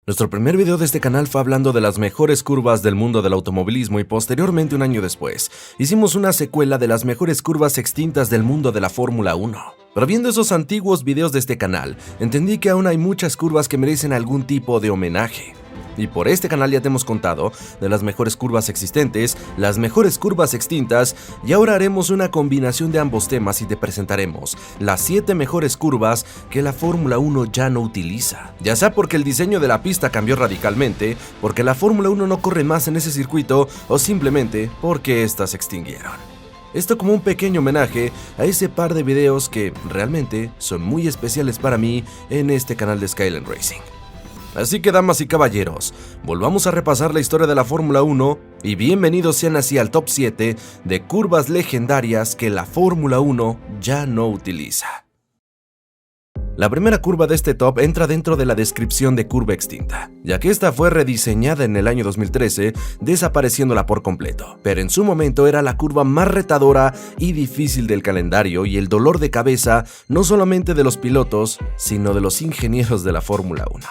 Nuestro primer video de este canal fue hablando de las mejores curvas del mundo del automovilismo y posteriormente, un año después, hicimos una secuela de las mejores curvas extintas del mundo de la Fórmula 1. Pero viendo esos antiguos videos de este canal, entendí que aún hay muchas curvas que merecen algún tipo de homenaje. Y por este canal ya te hemos contado de las mejores curvas existentes, las mejores curvas extintas, y ahora haremos una combinación de ambos temas y te presentaremos las 7 mejores curvas que la Fórmula 1 ya no utiliza. Ya sea porque el diseño de la pista cambió radicalmente, porque la Fórmula 1 no corre más en ese circuito o simplemente porque éstas se extinguieron. Esto como un pequeño homenaje a ese par de videos que realmente son muy especiales para mí en este canal de Skyline Racing. Así que, damas y caballeros, volvamos a repasar la historia de la Fórmula 1 y bienvenidos sean así al top 7 de curvas legendarias que la Fórmula 1 ya no utiliza. La primera curva de este top entra dentro de la descripción de curva extinta, ya que esta fue rediseñada en el año 2013, desapareciéndola por completo, pero en su momento era la curva más retadora y difícil del calendario y el dolor de cabeza no solamente de los pilotos, sino de los ingenieros de la Fórmula 1.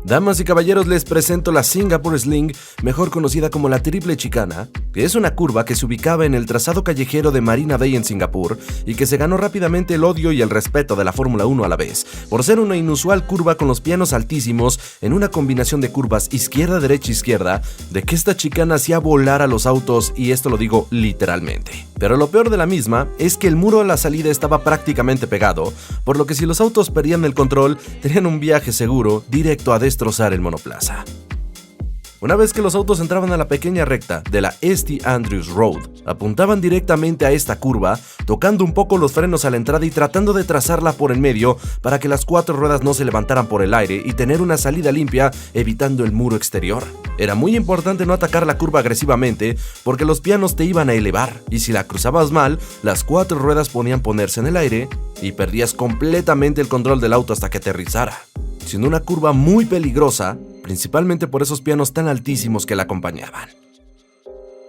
Damas y caballeros, les presento la Singapore Sling, mejor conocida como la triple chicana, que es una curva que se ubicaba en el trazado callejero de Marina Bay en Singapur y que se ganó rápidamente el odio y el respeto de la Fórmula 1 a la vez, por ser una inusual curva con los pianos altísimos en una combinación de curvas izquierda, derecha, izquierda, de que esta chicana hacía volar a los autos, y esto lo digo literalmente. Pero lo peor de la misma es que el muro a la salida estaba prácticamente pegado, por lo que si los autos perdían el control, tenían un viaje seguro directo a destrozar el monoplaza. Una vez que los autos entraban a la pequeña recta de la St. Andrews Road, apuntaban directamente a esta curva, tocando un poco los frenos a la entrada y tratando de trazarla por el medio para que las 4 ruedas no se levantaran por el aire y tener una salida limpia, evitando el muro exterior. Era muy importante no atacar la curva agresivamente porque los pianos te iban a elevar, y si la cruzabas mal, las 4 ruedas podían ponerse en el aire y perdías completamente el control del auto hasta que aterrizara, siendo una curva muy peligrosa, principalmente por esos pianos tan altísimos que la acompañaban.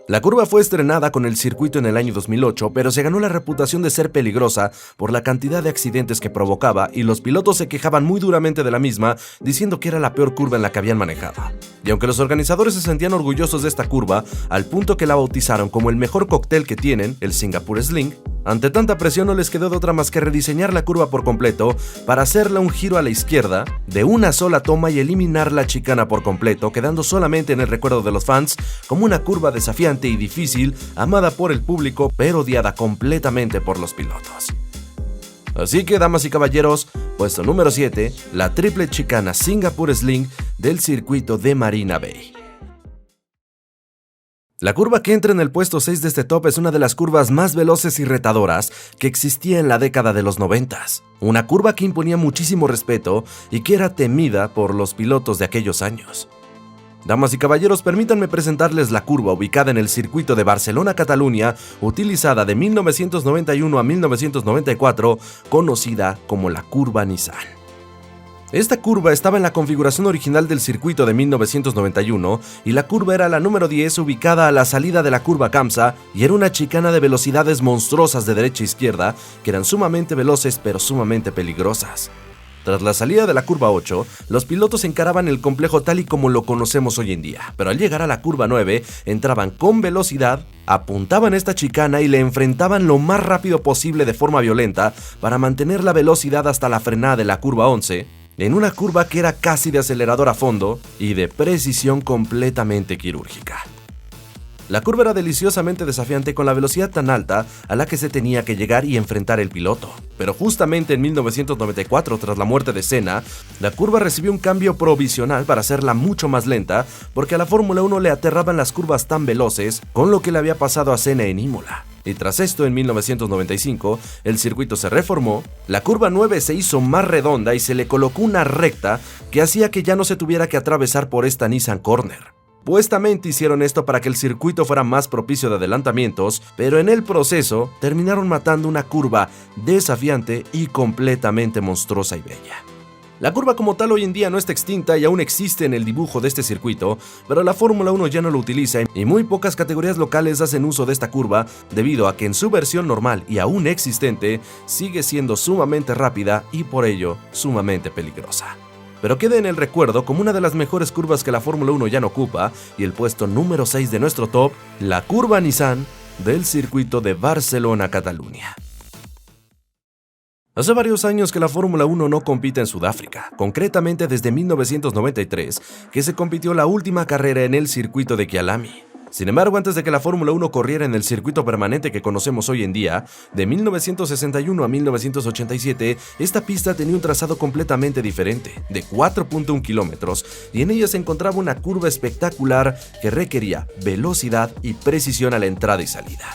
La curva fue estrenada con el circuito en el año 2008, pero se ganó la reputación de ser peligrosa por la cantidad de accidentes que provocaba, y los pilotos se quejaban muy duramente de la misma, diciendo que era la peor curva en la que habían manejado. Y aunque los organizadores se sentían orgullosos de esta curva, al punto que la bautizaron como el mejor cóctel que tienen, el Singapore Sling, ante tanta presión no les quedó de otra más que rediseñar la curva por completo para hacerla un giro a la izquierda de una sola toma y eliminar la chicana por completo, quedando solamente en el recuerdo de los fans como una curva desafiante y difícil, amada por el público pero odiada completamente por los pilotos. Así que, damas y caballeros, puesto número 7, la triple chicana Singapore Sling del circuito de Marina Bay. La curva que entra en el puesto 6 de este top es una de las curvas más veloces y retadoras que existía en la década de los 90s. Una curva que imponía muchísimo respeto y que era temida por los pilotos de aquellos años. Damas y caballeros, permítanme presentarles la curva ubicada en el circuito de Barcelona-Cataluña, utilizada de 1991 a 1994, conocida como la curva Nissan. Esta curva estaba en la configuración original del circuito de 1991 y la curva era la número 10, ubicada a la salida de la curva Kamsa, y era una chicana de velocidades monstruosas de derecha a izquierda que eran sumamente veloces pero sumamente peligrosas. Tras la salida de la curva 8, los pilotos encaraban el complejo tal y como lo conocemos hoy en día, pero al llegar a la curva 9, entraban con velocidad, apuntaban esta chicana y le enfrentaban lo más rápido posible de forma violenta para mantener la velocidad hasta la frenada de la curva 11, en una curva que era casi de acelerador a fondo y de precisión completamente quirúrgica. La curva era deliciosamente desafiante con la velocidad tan alta a la que se tenía que llegar y enfrentar el piloto. Pero justamente en 1994, tras la muerte de Senna, la curva recibió un cambio provisional para hacerla mucho más lenta, porque a la Fórmula 1 le aterraban las curvas tan veloces, con lo que le había pasado a Senna en Imola. Y tras esto, en 1995, el circuito se reformó, la curva 9 se hizo más redonda y se le colocó una recta que hacía que ya no se tuviera que atravesar por esta Nissan Corner. Supuestamente hicieron esto para que el circuito fuera más propicio de adelantamientos, pero en el proceso terminaron matando una curva desafiante y completamente monstruosa y bella. La curva como tal hoy en día no está extinta y aún existe en el dibujo de este circuito, pero la Fórmula 1 ya no lo utiliza y muy pocas categorías locales hacen uso de esta curva debido a que en su versión normal y aún existente sigue siendo sumamente rápida y por ello sumamente peligrosa. pero queda en el recuerdo como una de las mejores curvas que la Fórmula 1 ya no ocupa, y el puesto número 6 de nuestro top, la curva Nissan del circuito de Barcelona-Cataluña. Hace varios años que la Fórmula 1 no compite en Sudáfrica, concretamente desde 1993, que se compitió la última carrera en el circuito de Kyalami. Sin embargo, antes de que la Fórmula 1 corriera en el circuito permanente que conocemos hoy en día, de 1961 a 1987, esta pista tenía un trazado completamente diferente, de 4.1 kilómetros, y en ella se encontraba una curva espectacular que requería velocidad y precisión a la entrada y salida.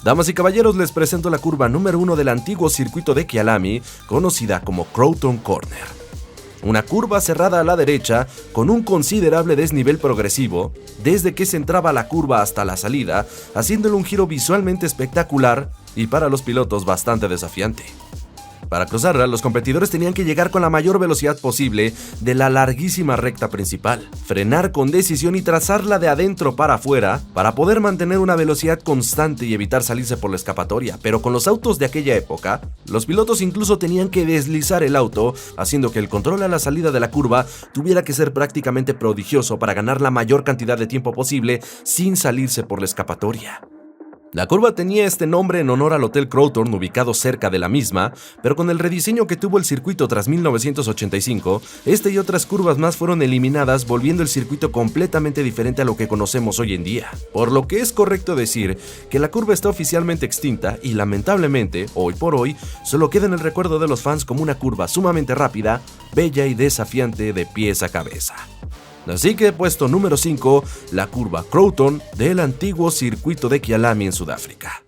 Damas y caballeros, les presento la curva número 1 del antiguo circuito de Kyalami, conocida como Croughton Corner. Una curva cerrada a la derecha con un considerable desnivel progresivo, desde que se entraba a la curva hasta la salida, haciéndole un giro visualmente espectacular y para los pilotos bastante desafiante. Para cruzarla, los competidores tenían que llegar con la mayor velocidad posible de la larguísima recta principal, frenar con decisión y trazarla de adentro para afuera para poder mantener una velocidad constante y evitar salirse por la escapatoria. Pero con los autos de aquella época, los pilotos incluso tenían que deslizar el auto, haciendo que el control a la salida de la curva tuviera que ser prácticamente prodigioso para ganar la mayor cantidad de tiempo posible sin salirse por la escapatoria. La curva tenía este nombre en honor al Hotel Croughton ubicado cerca de la misma, pero con el rediseño que tuvo el circuito tras 1985, este y otras curvas más fueron eliminadas, volviendo el circuito completamente diferente a lo que conocemos hoy en día. Por lo que es correcto decir que la curva está oficialmente extinta y lamentablemente, hoy por hoy, solo queda en el recuerdo de los fans como una curva sumamente rápida, bella y desafiante de pies a cabeza. Así que puesto número 5, la curva Croughton del antiguo circuito de Kyalami en Sudáfrica.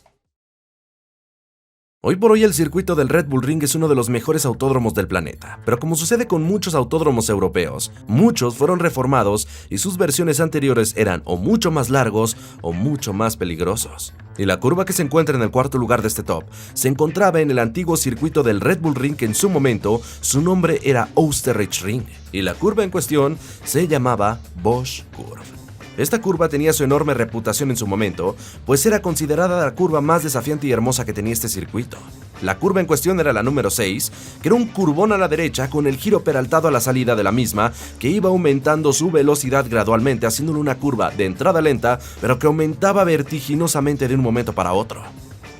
Hoy por hoy el circuito del Red Bull Ring es uno de los mejores autódromos del planeta, pero como sucede con muchos autódromos europeos, muchos fueron reformados y sus versiones anteriores eran o mucho más largos o mucho más peligrosos. Y la curva que se encuentra en el cuarto lugar de este top se encontraba en el antiguo circuito del Red Bull Ring, que en su momento su nombre era Oostenrijk Ring, y la curva en cuestión se llamaba Bosch Curve. Esta curva tenía su enorme reputación en su momento, pues era considerada la curva más desafiante y hermosa que tenía este circuito. La curva en cuestión era la número 6, que era un curvón a la derecha con el giro peraltado a la salida de la misma, que iba aumentando su velocidad gradualmente, haciéndole una curva de entrada lenta, pero que aumentaba vertiginosamente de un momento para otro.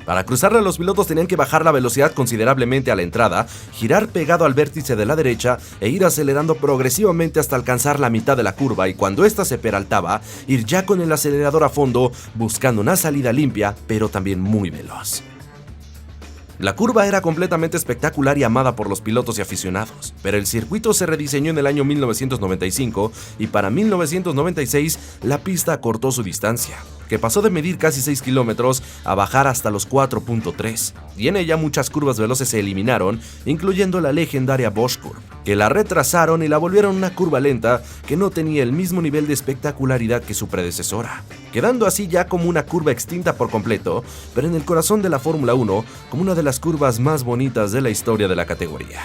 Para cruzarla, los pilotos tenían que bajar la velocidad considerablemente a la entrada, girar pegado al vértice de la derecha e ir acelerando progresivamente hasta alcanzar la mitad de la curva, y cuando ésta se peraltaba, ir ya con el acelerador a fondo, buscando una salida limpia, pero también muy veloz. La curva era completamente espectacular y amada por los pilotos y aficionados, pero el circuito se rediseñó en el año 1995 y para 1996 la pista acortó su distancia, que pasó de medir casi 6 kilómetros a bajar hasta los 4.3, y en ella muchas curvas veloces se eliminaron, incluyendo la legendaria Bosch Curve, que la retrasaron y la volvieron una curva lenta que no tenía el mismo nivel de espectacularidad que su predecesora, quedando así ya como una curva extinta por completo, pero en el corazón de la Fórmula 1 como una de las curvas más bonitas de la historia de la categoría.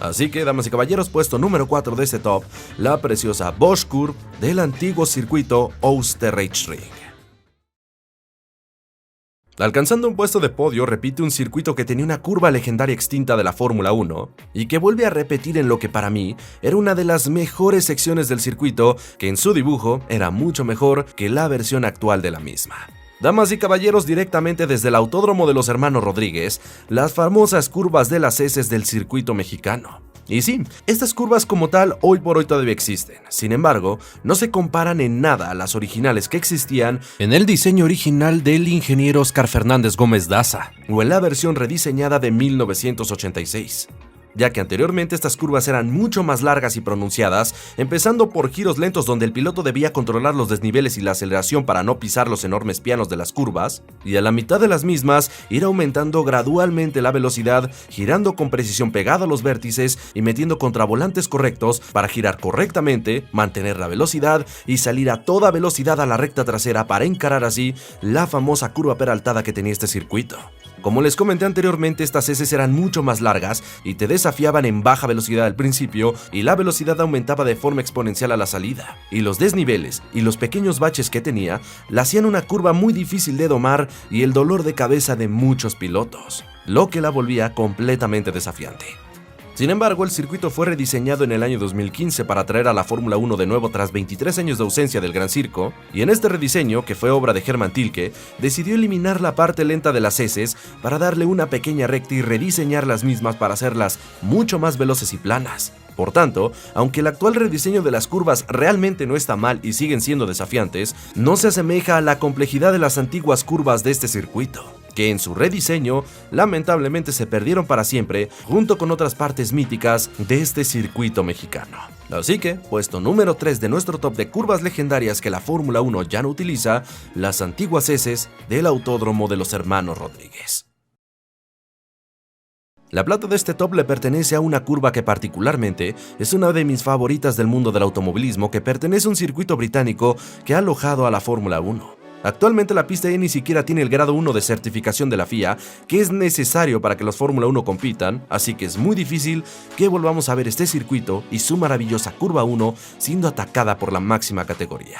Así que, damas y caballeros, puesto número 4 de este top, la preciosa Bosch Curve del antiguo circuito Oostenrijk Ring. Alcanzando un puesto de podio, repite un circuito que tenía una curva legendaria extinta de la Fórmula 1 y que vuelve a repetir en lo que para mí era una de las mejores secciones del circuito, que en su dibujo era mucho mejor que la versión actual de la misma. Damas y caballeros, directamente desde el Autódromo de los Hermanos Rodríguez, las famosas curvas de las heces del circuito mexicano. Y sí, estas curvas como tal hoy por hoy todavía existen. Sin embargo, no se comparan en nada a las originales que existían en el diseño original del ingeniero Oscar Fernández Gómez Daza o en la versión rediseñada de 1986. Ya que anteriormente estas curvas eran mucho más largas y pronunciadas, empezando por giros lentos donde el piloto debía controlar los desniveles y la aceleración para no pisar los enormes pianos de las curvas, y a la mitad de las mismas ir aumentando gradualmente la velocidad, girando con precisión pegado a los vértices y metiendo contravolantes correctos para girar correctamente, mantener la velocidad y salir a toda velocidad a la recta trasera para encarar así la famosa curva peraltada que tenía este circuito. Como les comenté anteriormente, estas heces eran mucho más largas y te desafiaban en baja velocidad al principio, y la velocidad aumentaba de forma exponencial a la salida, y los desniveles y los pequeños baches que tenía la hacían una curva muy difícil de domar y el dolor de cabeza de muchos pilotos, lo que la volvía completamente desafiante. Sin embargo, el circuito fue rediseñado en el año 2015 para traer a la Fórmula 1 de nuevo tras 23 años de ausencia del Gran Circo, y en este rediseño, que fue obra de Hermann Tilke, decidió eliminar la parte lenta de las heces para darle una pequeña recta y rediseñar las mismas para hacerlas mucho más veloces y planas. Por tanto, aunque el actual rediseño de las curvas realmente no está mal y siguen siendo desafiantes, no se asemeja a la complejidad de las antiguas curvas de este circuito, que en su rediseño lamentablemente se perdieron para siempre junto con otras partes míticas de este circuito mexicano. Así que, puesto número 3 de nuestro top de curvas legendarias que la Fórmula 1 ya no utiliza, las antiguas heces del Autódromo de los Hermanos Rodríguez. La plata de este top le pertenece a una curva que particularmente es una de mis favoritas del mundo del automovilismo, que pertenece a un circuito británico que ha alojado a la Fórmula 1. Actualmente la pista ya ni siquiera tiene el grado 1 de certificación de la FIA, que es necesario para que los Fórmula 1 compitan, así que es muy difícil que volvamos a ver este circuito y su maravillosa curva 1 siendo atacada por la máxima categoría.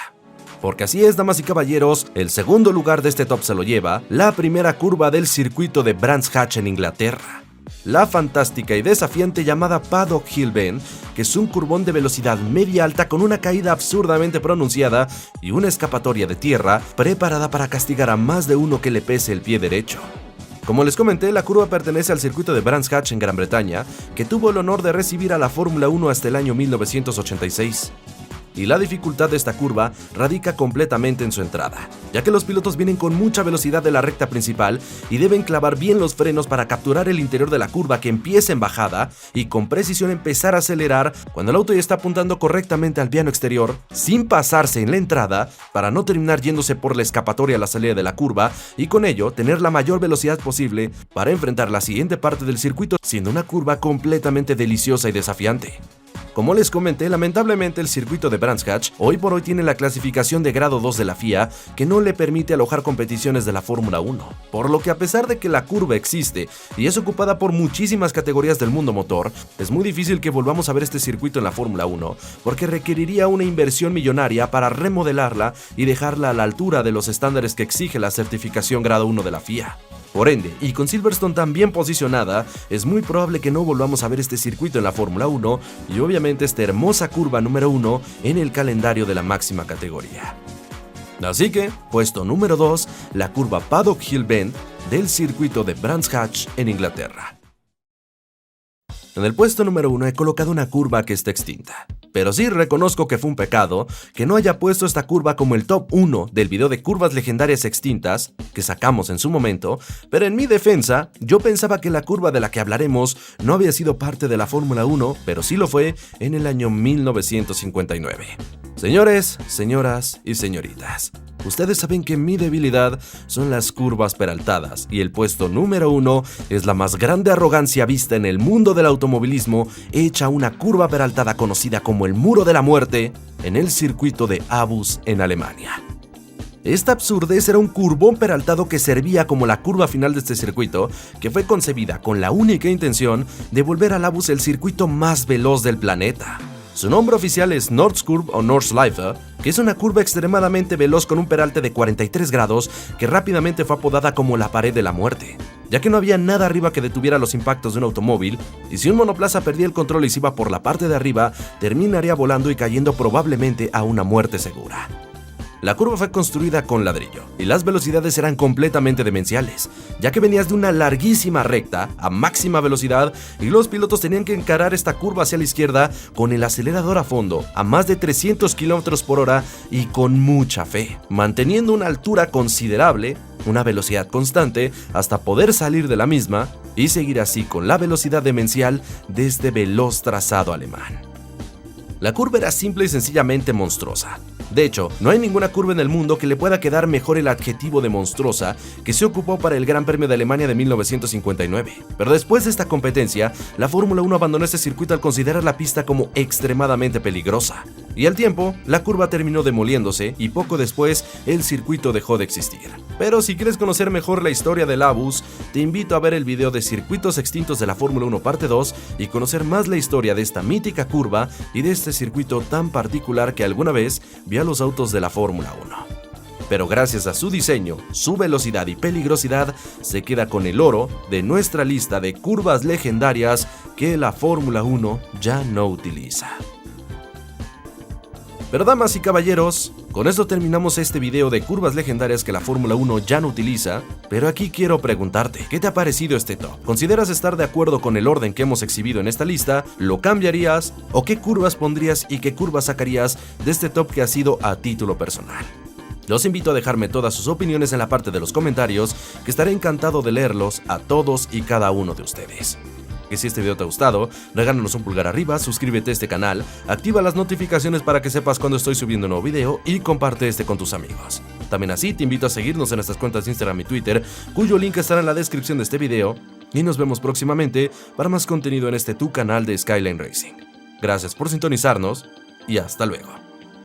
Porque así es, damas y caballeros, el segundo lugar de este top se lo lleva la primera curva del circuito de Brands Hatch en Inglaterra. La fantástica y desafiante llamada Paddock Hill Bend, que es un curvón de velocidad media alta con una caída absurdamente pronunciada y una escapatoria de tierra preparada para castigar a más de uno que le pese el pie derecho. Como les comenté, la curva pertenece al circuito de Brands Hatch en Gran Bretaña, que tuvo el honor de recibir a la Fórmula 1 hasta el año 1986. Y la dificultad de esta curva radica completamente en su entrada, ya que los pilotos vienen con mucha velocidad de la recta principal y deben clavar bien los frenos para capturar el interior de la curva que empieza en bajada y con precisión empezar a acelerar cuando el auto ya está apuntando correctamente al piano exterior, sin pasarse en la entrada para no terminar yéndose por la escapatoria a la salida de la curva y con ello tener la mayor velocidad posible para enfrentar la siguiente parte del circuito, siendo una curva completamente deliciosa y desafiante. Como les comenté, lamentablemente el circuito de Brands Hatch hoy por hoy tiene la clasificación de grado 2 de la FIA, que no le permite alojar competiciones de la Fórmula 1, por lo que a pesar de que la curva existe y es ocupada por muchísimas categorías del mundo motor, es muy difícil que volvamos a ver este circuito en la Fórmula 1, porque requeriría una inversión millonaria para remodelarla y dejarla a la altura de los estándares que exige la certificación grado 1 de la FIA. Por ende, y con Silverstone tan bien posicionada, es muy probable que no volvamos a ver este circuito en la Fórmula 1 y obviamente esta hermosa curva número 1 en el calendario de la máxima categoría. Así que, puesto número 2, la curva Paddock Hill Bend del circuito de Brands Hatch en Inglaterra. En el puesto número 1 he colocado una curva que está extinta. Pero sí reconozco que fue un pecado que no haya puesto esta curva como el top 1 del video de curvas legendarias extintas que sacamos en su momento, pero en mi defensa, yo pensaba que la curva de la que hablaremos no había sido parte de la Fórmula 1, pero sí lo fue en el año 1959. Señores, señoras y señoritas, ustedes saben que mi debilidad son las curvas peraltadas y el puesto número 1 es la más grande arrogancia vista en el mundo del automovilismo, hecha una curva peraltada conocida como el Muro de la Muerte en el circuito de Aarhus en Alemania. Esta absurdez era un curvón peraltado que servía como la curva final de este circuito, que fue concebida con la única intención de volver a Aarhus el circuito más veloz del planeta. Su nombre oficial es Nordschleife o Nordschleife, que es una curva extremadamente veloz con un peralte de 43 grados que rápidamente fue apodada como la pared de la muerte, ya que no había nada arriba que detuviera los impactos de un automóvil, y si un monoplaza perdía el control y se iba por la parte de arriba, terminaría volando y cayendo probablemente a una muerte segura. La curva fue construida con ladrillo y las velocidades eran completamente demenciales, ya que venías de una larguísima recta a máxima velocidad y los pilotos tenían que encarar esta curva hacia la izquierda con el acelerador a fondo a más de 300 km por hora y con mucha fe, manteniendo una altura considerable, una velocidad constante hasta poder salir de la misma y seguir así con la velocidad demencial de este veloz trazado alemán. La curva era simple y sencillamente monstruosa. De hecho, no hay ninguna curva en el mundo que le pueda quedar mejor el adjetivo de monstruosa que se ocupó para el Gran Premio de Alemania de 1959. Pero después de esta competencia, la Fórmula 1 abandonó este circuito al considerar la pista como extremadamente peligrosa. Y al tiempo, la curva terminó demoliéndose y poco después el circuito dejó de existir. Pero si quieres conocer mejor la historia del Aarhus, te invito a ver el video de Circuitos Extintos de la Fórmula 1 parte 2 y conocer más la historia de esta mítica curva y de este circuito tan particular que alguna vez vio a los autos de la Fórmula 1. pero gracias a su diseño, su velocidad y peligrosidad, se queda con el oro de nuestra lista de curvas legendarias que la Fórmula 1 ya no utiliza. Pero damas y caballeros, con esto terminamos este video de curvas legendarias que la Fórmula 1 ya no utiliza, pero aquí quiero preguntarte, ¿qué te ha parecido este top? ¿Consideras estar de acuerdo con el orden que hemos exhibido en esta lista? ¿Lo cambiarías? ¿O qué curvas pondrías y qué curvas sacarías de este top que ha sido a título personal? Los invito a dejarme todas sus opiniones en la parte de los comentarios, que estaré encantado de leerlos a todos y cada uno de ustedes. Que si este video te ha gustado, regálanos un pulgar arriba, suscríbete a este canal, activa las notificaciones para que sepas cuando estoy subiendo un nuevo video y comparte este con tus amigos. También así te invito a seguirnos en nuestras cuentas de Instagram y Twitter, cuyo link estará en la descripción de este video, y nos vemos próximamente para más contenido en este tu canal de Skyline Racing. Gracias por sintonizarnos y hasta luego.